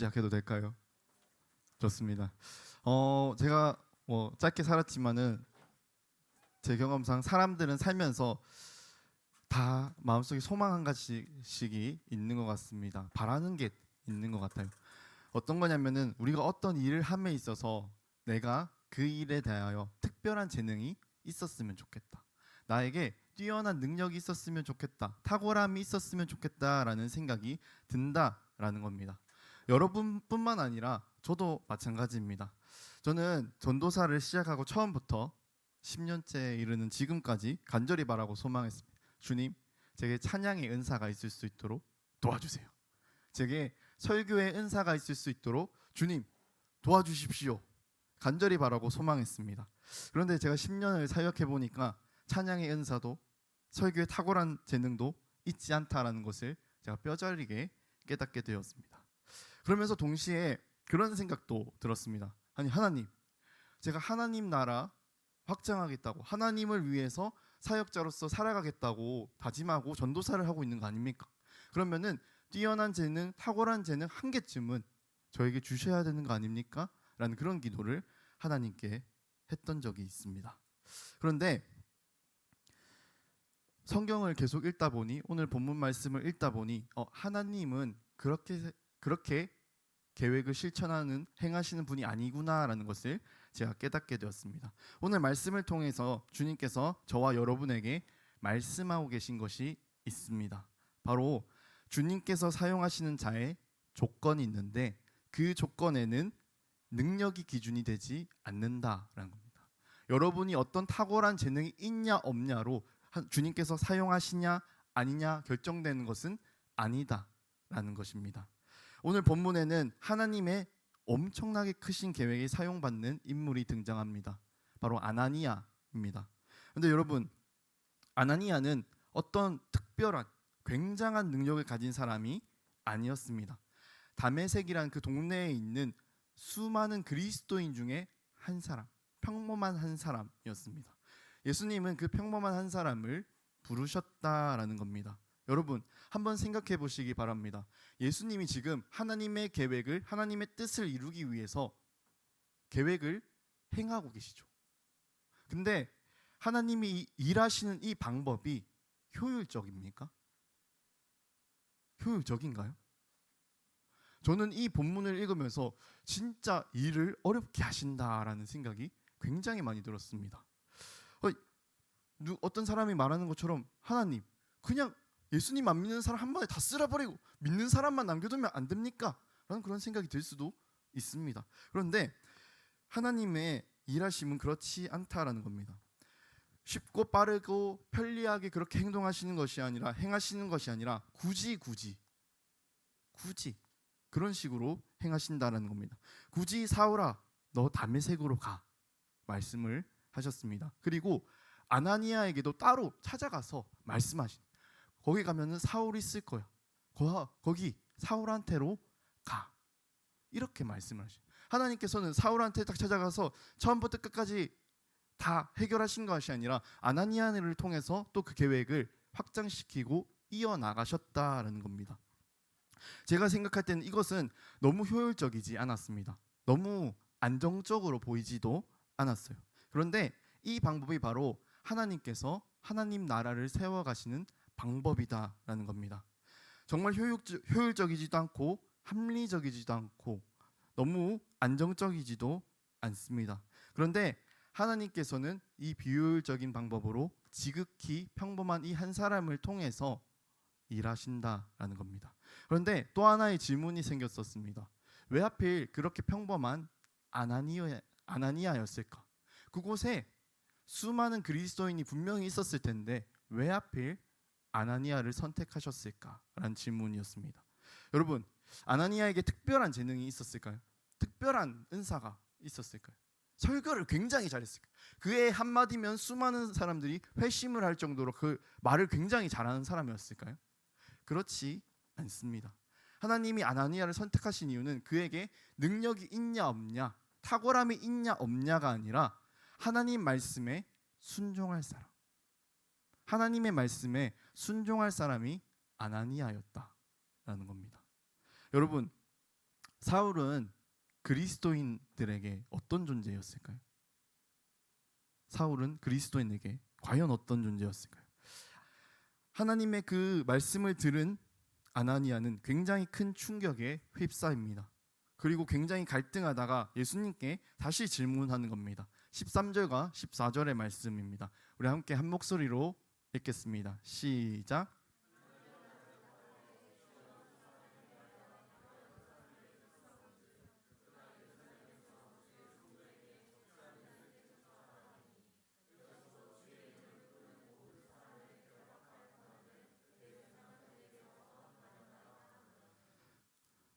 시작해도 될까요? 좋습니다. 제가 짧게 살았지만은 제 경험상 사람들은 살면서 다 마음속에 소망 한 가지씩이 있는 것 같습니다. 바라는 게 있는 것 같아요. 어떤 거냐면은 우리가 어떤 일을 함에 있어서 내가 그 일에 대하여 특별한 재능이 있었으면 좋겠다. 나에게 뛰어난 능력이 있었으면 좋겠다. 탁월함이 있었으면 좋겠다라는 생각이 든다라는 겁니다. 여러분뿐만 아니라 저도 마찬가지입니다. 저는 전도사를 시작하고 처음부터 10년째 이르는 지금까지 간절히 바라고 소망했습니다. 주님, 제게 찬양의 은사가 있을 수 있도록 도와주세요. 제게 설교의 은사가 있을 수 있도록 주님 도와주십시오. 간절히 바라고 소망했습니다. 그런데 제가 10년을 사역해 보니까 찬양의 은사도 설교의 탁월한 재능도 있지 않다라는 것을 제가 뼈저리게 깨닫게 되었습니다. 그러면서 동시에 그런 생각도 들었습니다. 아니 하나님, 제가 하나님 나라 확장하겠다고 하나님을 위해서 사역자로서 살아가겠다고 다짐하고 전도사를 하고 있는 거 아닙니까? 그러면은 뛰어난 재능, 탁월한 재능 한 개쯤은 저에게 주셔야 되는 거 아닙니까? 라는 그런 기도를 하나님께 했던 적이 있습니다. 그런데 성경을 계속 읽다 보니 오늘 본문 말씀을 읽다 보니 하나님은 그렇게 계획을 실천하는 행하시는 분이 아니구나라는 것을 제가 깨닫게 되었습니다. 오늘 말씀을 통해서 주님께서 저와 여러분에게 말씀하고 계신 것이 있습니다. 바로 주님께서 사용하시는 자의 조건이 있는데 그 조건에는 능력이 기준이 되지 않는다라는 겁니다. 여러분이 어떤 탁월한 재능이 있냐 없냐로 주님께서 사용하시냐 아니냐 결정되는 것은 아니다라는 것입니다. 오늘 본문에는 하나님의 엄청나게 크신 계획에 사용받는 인물이 등장합니다. 바로 아나니아입니다. 그런데 여러분, 아나니아는 어떤 특별한 굉장한 능력을 가진 사람이 아니었습니다. 다메섹이란 그 동네에 있는 수많은 그리스도인 중에 한 사람, 평범한 한 사람이었습니다. 예수님은 그 평범한 한 사람을 부르셨다라는 겁니다. 여러분, 한번 생각해 보시기 바랍니다. 예수님이 지금 하나님의 계획을, 하나님의 뜻을 이루기 위해서 계획을 행하고 계시죠. 근데 하나님이 일하시는 이 방법이 효율적입니까? 효율적인가요? 저는 이 본문을 읽으면서 진짜 일을 어렵게 하신다라는 생각이 굉장히 많이 들었습니다. 어떤 사람이 말하는 것처럼 하나님, 그냥 예수님 안 믿는 사람 한 번에 다 쓸어버리고 믿는 사람만 남겨두면 안 됩니까? 라는 그런 생각이 들 수도 있습니다. 그런데 하나님의 일하심은 그렇지 않다라는 겁니다. 쉽고 빠르고 편리하게 그렇게 행동하시는 것이 아니라 행하시는 것이 아니라 굳이 그런 식으로 행하신다는 겁니다. 굳이 사울아 너 다메섹으로 가 말씀을 하셨습니다. 그리고 아나니아에게도 따로 찾아가서 말씀하신, 거기 가면은 사울이 있을 거야. 거기 사울한테로 가. 이렇게 말씀을 하신. 하나님께서는 사울한테 딱 찾아가서 처음부터 끝까지 다 해결하신 것이 아니라 아나니아를 통해서 또 그 계획을 확장시키고 이어나가셨다라는 겁니다. 제가 생각할 때는 이것은 너무 효율적이지 않았습니다. 너무 안정적으로 보이지도 않았어요. 그런데 이 방법이 바로 하나님께서 하나님 나라를 세워가시는 방법이다라는 겁니다. 정말 효율적이지도 않고 합리적이지도 않고 너무 안정적이지도 않습니다. 그런데 하나님께서는 이 비효율적인 방법으로 지극히 평범한 이 한 사람을 통해서 일하신다라는 겁니다. 그런데 또 하나의 질문이 생겼었습니다. 왜 하필 그렇게 평범한 아나니아였을까? 그곳에 수많은 그리스도인이 분명히 있었을 텐데 왜 하필 아나니아를 선택하셨을까라는 질문이었습니다. 여러분, 아나니아에게 특별한 재능이 있었을까요? 특별한 은사가 있었을까요? 설교를 굉장히 잘했을까요? 그의 한마디면 수많은 사람들이 회심을 할 정도로 그 말을 굉장히 잘하는 사람이었을까요? 그렇지 않습니다. 하나님이 아나니아를 선택하신 이유는 그에게 능력이 있냐 없냐, 탁월함이 있냐 없냐가 아니라 하나님 말씀에 순종할 사람, 하나님의 말씀에 순종할 사람이 아나니아였다라는 겁니다. 여러분, 사울은 그리스도인들에게 어떤 존재였을까요? 사울은 그리스도인에게 과연 어떤 존재였을까요? 하나님의 그 말씀을 들은 아나니아는 굉장히 큰 충격에 휩싸입니다. 그리고 굉장히 갈등하다가 예수님께 다시 질문하는 겁니다. 13절과 14절의 말씀입니다. 우리 함께 한 목소리로 읽겠습니다. 시작.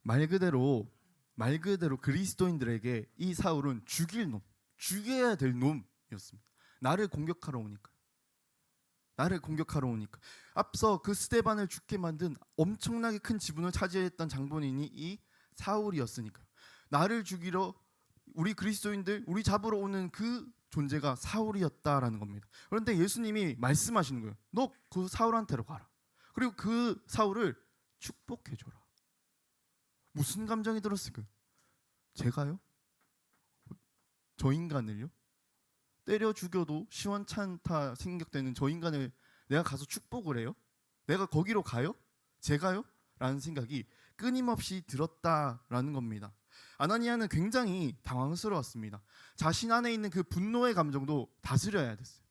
말 그대로 그리스도인들에게 이 사울은 죽일 놈, 죽여야 될 놈이었습니다. 나를 공격하러 오니까. 앞서 그 스데반을 죽게 만든 엄청나게 큰 지분을 차지했던 장본인이 이 사울이었으니까요. 나를 죽이러 우리 그리스도인들, 우리 잡으러 오는 그 존재가 사울이었다라는 겁니다. 그런데 예수님이 말씀하시는 거예요. 너 그 사울한테로 가라. 그리고 그 사울을 축복해줘라. 무슨 감정이 들었을까요? 제가요? 저 인간을요? 때려 죽여도 시원찮다 생각되는 저 인간을 내가 가서 축복을 해요? 내가 거기로 가요? 제가요? 라는 생각이 끊임없이 들었다라는 겁니다. 아나니아는 굉장히 당황스러웠습니다. 자신 안에 있는 그 분노의 감정도 다스려야 됐어요.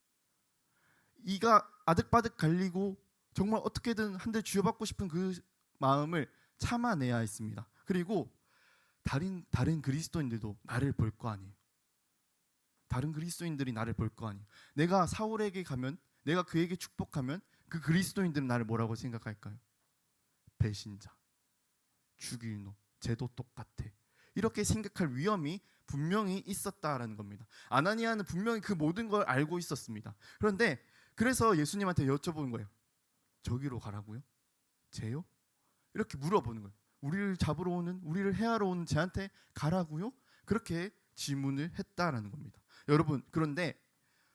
이가 아득바득 갈리고 정말 어떻게든 한 대 쥐어받고 싶은 그 마음을 참아내야 했습니다. 그리고 다른 그리스도인들도 나를 볼 거 아니에요. 다른 그리스도인들이 나를 볼 거 아니에요. 내가 사울에게 가면, 내가 그에게 축복하면 그 그리스도인들은 나를 뭐라고 생각할까요? 배신자, 죽일 놈, 쟤도 똑같아. 이렇게 생각할 위험이 분명히 있었다라는 겁니다. 아나니아는 분명히 그 모든 걸 알고 있었습니다. 그런데 그래서 예수님한테 여쭤보는 거예요. 저기로 가라고요? 쟤요? 이렇게 물어보는 거예요. 우리를 해하러 오는 쟤한테 가라고요? 그렇게 질문을 했다라는 겁니다. 여러분, 그런데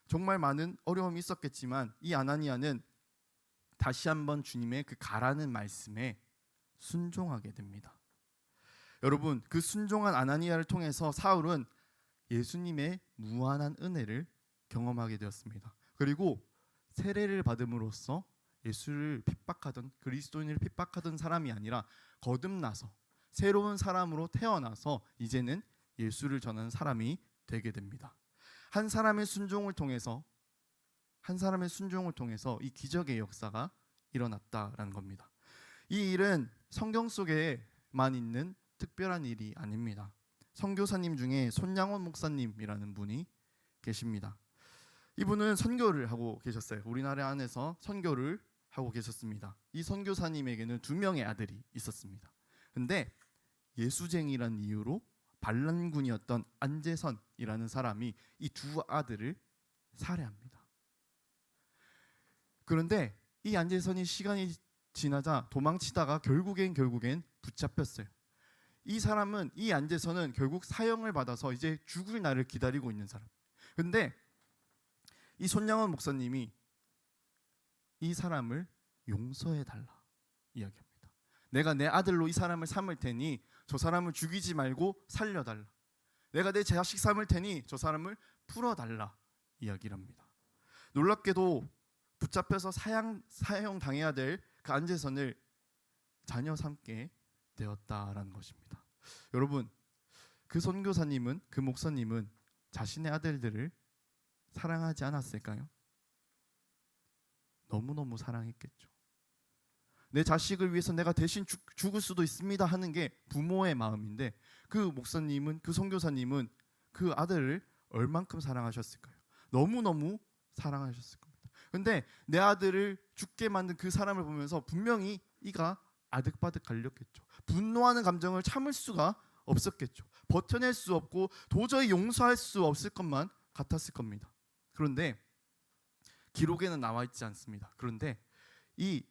정말 많은 어려움이 있었겠지만 이 아나니아는 다시 한번 주님의 그 가라는 말씀에 순종하게 됩니다. 여러분, 그 순종한 아나니아를 통해서 사울은 예수님의 무한한 은혜를 경험하게 되었습니다. 그리고 세례를 받음으로써 예수를 핍박하던, 그리스도인을 핍박하던 사람이 아니라 거듭나서 새로운 사람으로 태어나서 이제는 예수를 전하는 사람이 되게 됩니다. 한 사람의 순종을 통해서 이 기적의 역사가 일어났다라는 겁니다. 이 일은 성경 속에만 있는 특별한 일이 아닙니다. 선교사님 중에 손양원 목사님이라는 분이 계십니다. 이분은 선교를 하고 계셨어요. 우리나라 안에서 선교를 하고 계셨습니다. 이 선교사님에게는 2명의 아들이 있었습니다. 근데 예수쟁이라는 이유로 반란군이었던 안재선이라는 사람이 이 2 아들을 살해합니다. 그런데 이 안재선이 시간이 지나자 도망치다가 결국엔 붙잡혔어요. 이 안재선은 결국 사형을 받아서 이제 죽을 날을 기다리고 있는 사람. 근데 이 손양원 목사님이 이 사람을 용서해 달라 이야기합니다. 내가 내 아들로 이 사람을 삼을 테니 저 사람을 죽이지 말고 살려달라. 내가 내 자식 삼을 테니 저 사람을 풀어달라 이야기를 합니다. 놀랍게도 붙잡혀서 사형 당해야 될 그 안재선을 자녀 삼게 되었다라는 것입니다. 여러분, 그 선교사님은, 그 목사님은 자신의 아들들을 사랑하지 않았을까요? 너무너무 사랑했겠죠. 내 자식을 위해서 내가 대신 죽을 수도 있습니다 하는 게 부모의 마음인데 그 목사님은, 그 선교사님은 그 아들을 얼만큼 사랑하셨을까요? 너무너무 사랑하셨을 겁니다. 근데 내 아들을 죽게 만든 그 사람을 보면서 분명히 이가 아득바득 갈렸겠죠. 분노하는 감정을 참을 수가 없었겠죠. 버텨낼 수 없고 도저히 용서할 수 없을 것만 같았을 겁니다. 그런데 기록에는 나와 있지 않습니다. 그런데 이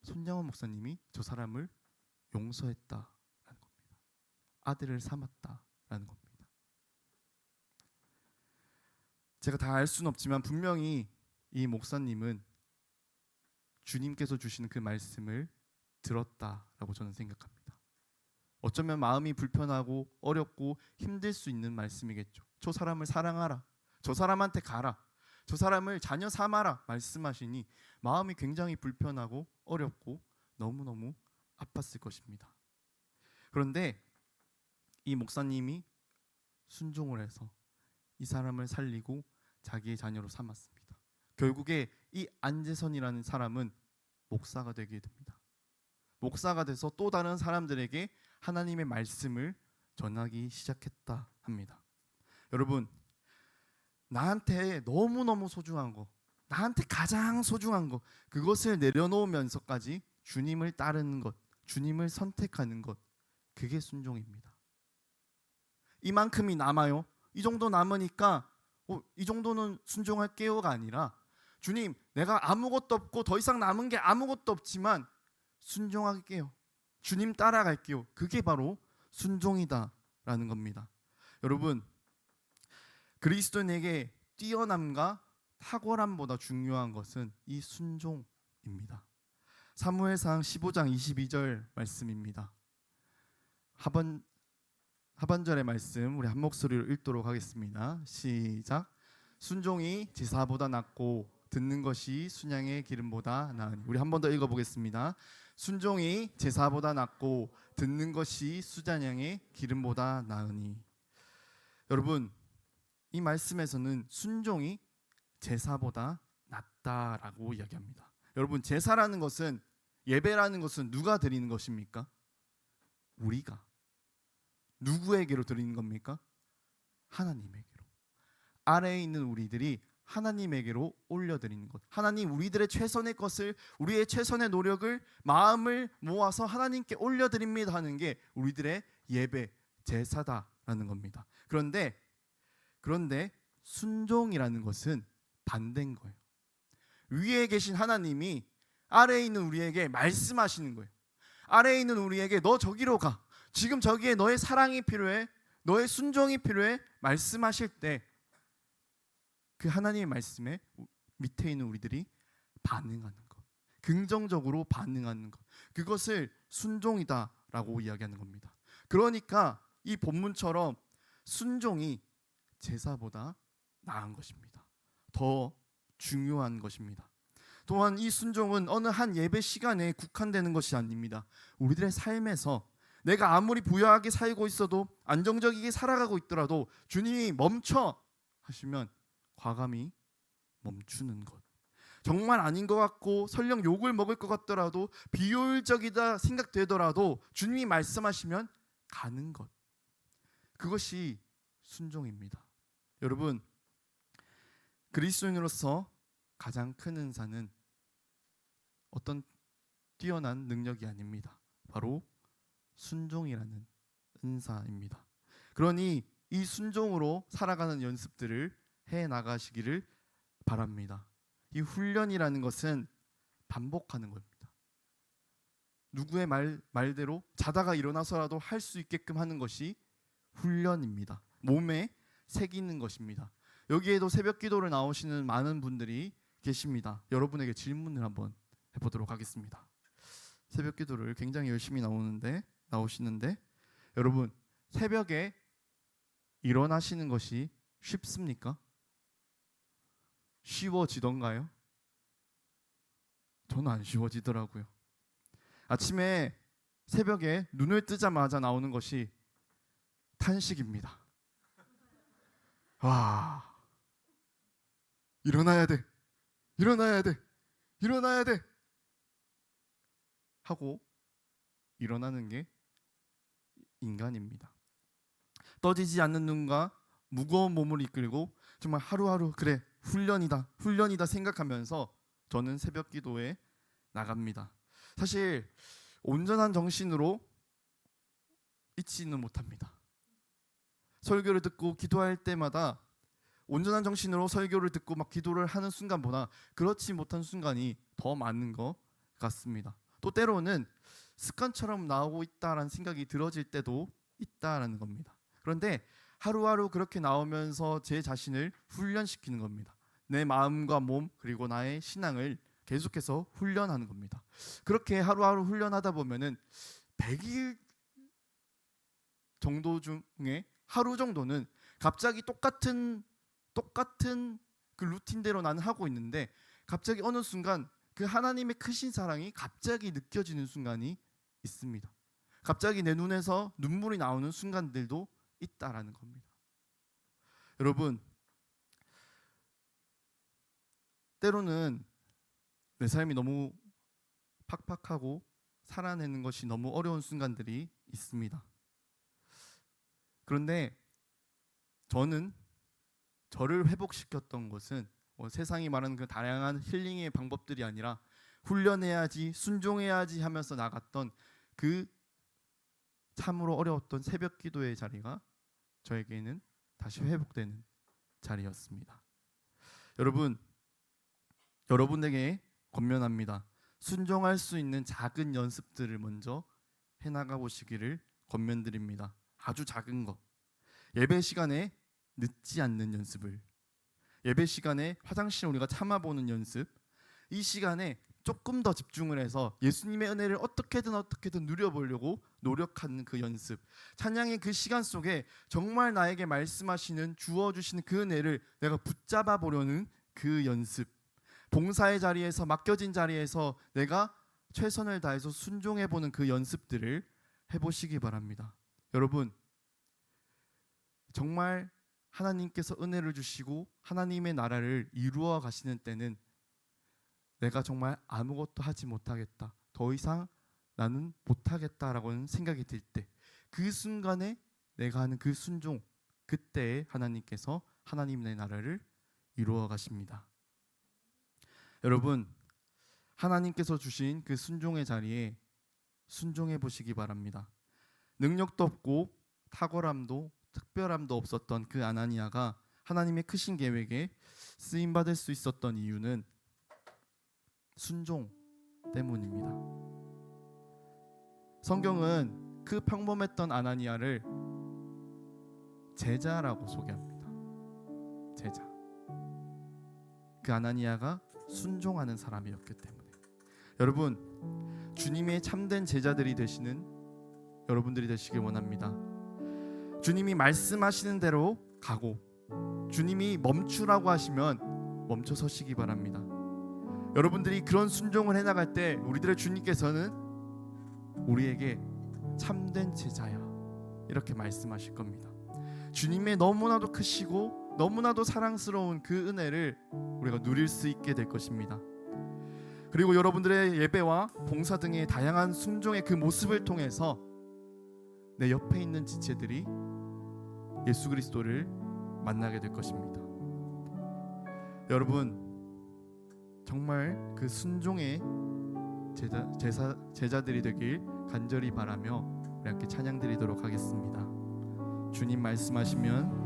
손양원 목사님이 저 사람을 용서했다라는 겁니다. 아들을 삼았다라는 겁니다. 제가 다 알 수는 없지만 분명히 이 목사님은 주님께서 주시는 그 말씀을 들었다라고 저는 생각합니다. 어쩌면 마음이 불편하고 어렵고 힘들 수 있는 말씀이겠죠. 저 사람을 사랑하라, 저 사람한테 가라, 저 사람을 자녀 삼아라 말씀하시니 마음이 굉장히 불편하고 어렵고 너무너무 아팠을 것입니다. 그런데 이 목사님이 순종을 해서 이 사람을 살리고 자기의 자녀로 삼았습니다. 결국에 이 안재선이라는 사람은 목사가 되게 됩니다. 목사가 돼서 또 다른 사람들에게 하나님의 말씀을 전하기 시작했다 합니다. 여러분, 나한테 너무너무 소중한 거, 나한테 가장 소중한 거, 그것을 내려놓으면서까지 주님을 따르는 것, 주님을 선택하는 것, 그게 순종입니다. 이만큼이 남아요. 이 정도 남으니까 이 정도는 순종할게요가 아니라, 주님, 내가 아무것도 없고 더 이상 남은 게 아무것도 없지만 순종할게요. 주님 따라갈게요. 그게 바로 순종이다라는 겁니다. 여러분, 그리스도인에게 뛰어남과 탁월함보다 중요한 것은 이 순종입니다. 사무엘상 15장 22절 말씀입니다. 하반절의 말씀 우리 한 목소리로 읽도록 하겠습니다. 시작. 순종이 제사보다 낫고 듣는 것이 순양의 기름보다 나으니. 우리 한 번 더 읽어보겠습니다. 순종이 제사보다 낫고 듣는 것이 수잔양의 기름보다 나으니. 여러분, 이 말씀에서는 순종이 제사보다 낫다라고 이야기합니다. 여러분, 제사라는 것은, 예배라는 것은 누가 드리는 것입니까? 우리가. 누구에게로 드리는 겁니까? 하나님에게로. 아래에 있는 우리들이 하나님에게로 올려드리는 것. 하나님, 우리들의 최선의 것을, 우리의 최선의 노력을, 마음을 모아서 하나님께 올려드립니다 하는 게 우리들의 예배, 제사다라는 겁니다. 그런데 순종이라는 것은 반대인 거예요. 위에 계신 하나님이 아래에 있는 우리에게 말씀하시는 거예요. 아래에 있는 우리에게 너 저기로 가, 지금 저기에 너의 사랑이 필요해, 너의 순종이 필요해 말씀하실 때 그 하나님의 말씀에 밑에 있는 우리들이 반응하는 것, 긍정적으로 반응하는 것, 그것을 순종이다라고 이야기하는 겁니다. 그러니까 이 본문처럼 순종이 제사보다 나은 것입니다. 더 중요한 것입니다. 또한 이 순종은 어느 한 예배 시간에 국한되는 것이 아닙니다. 우리들의 삶에서 내가 아무리 부유하게 살고 있어도, 안정적이게 살아가고 있더라도 주님이 멈춰 하시면 과감히 멈추는 것, 정말 아닌 것 같고 설령 욕을 먹을 것 같더라도, 비효율적이다 생각되더라도 주님이 말씀하시면 가는 것, 그것이 순종입니다. 여러분, 그리스도인으로서 가장 큰 은사는 어떤 뛰어난 능력이 아닙니다. 바로 순종이라는 은사입니다. 그러니 이 순종으로 살아가는 연습들을 해 나가시기를 바랍니다. 이 훈련이라는 것은 반복하는 겁니다. 누구의 말대로 자다가 일어나서라도 할 수 있게끔 하는 것이 훈련입니다. 몸에 새기는 것입니다. 여기에도 새벽 기도를 나오시는 많은 분들이 계십니다. 여러분에게 질문을 한번 해보도록 하겠습니다. 새벽 기도를 굉장히 열심히 나오시는데 여러분, 새벽에 일어나시는 것이 쉽습니까? 쉬워지던가요? 저는 안 쉬워지더라고요. 아침에 새벽에 눈을 뜨자마자 나오는 것이 탄식입니다. 와, 일어나야 돼, 일어나야 돼, 일어나야 돼 하고 일어나는 게 인간입니다. 떠지지 않는 눈과 무거운 몸을 이끌고 정말 하루하루 그래 훈련이다 생각하면서 저는 새벽 기도에 나갑니다. 사실 온전한 정신으로 있지는 못합니다. 설교를 듣고 기도할 때마다 온전한 정신으로 설교를 듣고 막 기도를 하는 순간보다 그렇지 못한 순간이 더 많은 것 같습니다. 또 때로는 습관처럼 나오고 있다라는 생각이 들어질 때도 있다라는 겁니다. 그런데 하루하루 그렇게 나오면서 제 자신을 훈련시키는 겁니다. 내 마음과 몸 그리고 나의 신앙을 계속해서 훈련하는 겁니다. 그렇게 하루하루 훈련하다 보면은 100일 정도 중에 하루 정도는 갑자기 똑같은 그 루틴대로 나는 하고 있는데 갑자기 어느 순간 그 하나님의 크신 사랑이 갑자기 느껴지는 순간이 있습니다. 갑자기 내 눈에서 눈물이 나오는 순간들도 있다라는 겁니다. 여러분, 때로는 내 삶이 너무 팍팍하고 살아내는 것이 너무 어려운 순간들이 있습니다. 그런데 저는 저를 회복시켰던 것은 세상이 말하는 그 다양한 힐링의 방법들이 아니라 훈련해야지, 순종해야지 하면서 나갔던 그 참으로 어려웠던 새벽 기도의 자리가 저에게는 다시 회복되는 자리였습니다. 여러분, 여러분에게 권면합니다. 순종할 수 있는 작은 연습들을 먼저 해나가 보시기를 권면드립니다. 아주 작은 거. 예배 시간에 늦지 않는 연습을, 예배 시간에 화장실 우리가 참아보는 연습, 이 시간에 조금 더 집중을 해서 예수님의 은혜를 어떻게든 누려보려고 노력하는 그 연습, 찬양의 그 시간 속에 정말 나에게 말씀하시는, 주어주시는 그 은혜를 내가 붙잡아 보려는 그 연습, 봉사의 자리에서, 맡겨진 자리에서 내가 최선을 다해서 순종해보는 그 연습들을 해보시기 바랍니다. 여러분, 정말 하나님께서 은혜를 주시고 하나님의 나라를 이루어 가시는 때는 내가 정말 아무것도 하지 못하겠다, 더 이상 나는 못하겠다라고는 생각이 들 때, 그 순간에 내가 하는 그 순종, 그때에 하나님께서 하나님의 나라를 이루어 가십니다. 여러분, 하나님께서 주신 그 순종의 자리에 순종해 보시기 바랍니다. 능력도 없고 탁월함도 특별함도 없었던 그 아나니아가 하나님의 크신 계획에 쓰임 받을 수 있었던 이유는 순종 때문입니다. 성경은 그 평범했던 아나니아를 제자라고 소개합니다. 제자. 그 아나니아가 순종하는 사람이었기 때문에. 여러분, 주님의 참된 제자들이 되시는 여러분들이 되시길 원합니다. 주님이 말씀하시는 대로 가고, 주님이 멈추라고 하시면 멈춰 서시기 바랍니다. 여러분들이 그런 순종을 해나갈 때 우리들의 주님께서는 우리에게 참된 제자야, 이렇게 말씀하실 겁니다. 주님의 너무나도 크시고 너무나도 사랑스러운 그 은혜를 우리가 누릴 수 있게 될 것입니다. 그리고 여러분들의 예배와 봉사 등의 다양한 순종의 그 모습을 통해서 내 옆에 있는 지체들이 예수 그리스도를 만나게 될 것입니다. 여러분, 정말 그 순종의 제자들이 되길 간절히 바라며 우리 함께 찬양 드리도록 하겠습니다. 주님 말씀하시면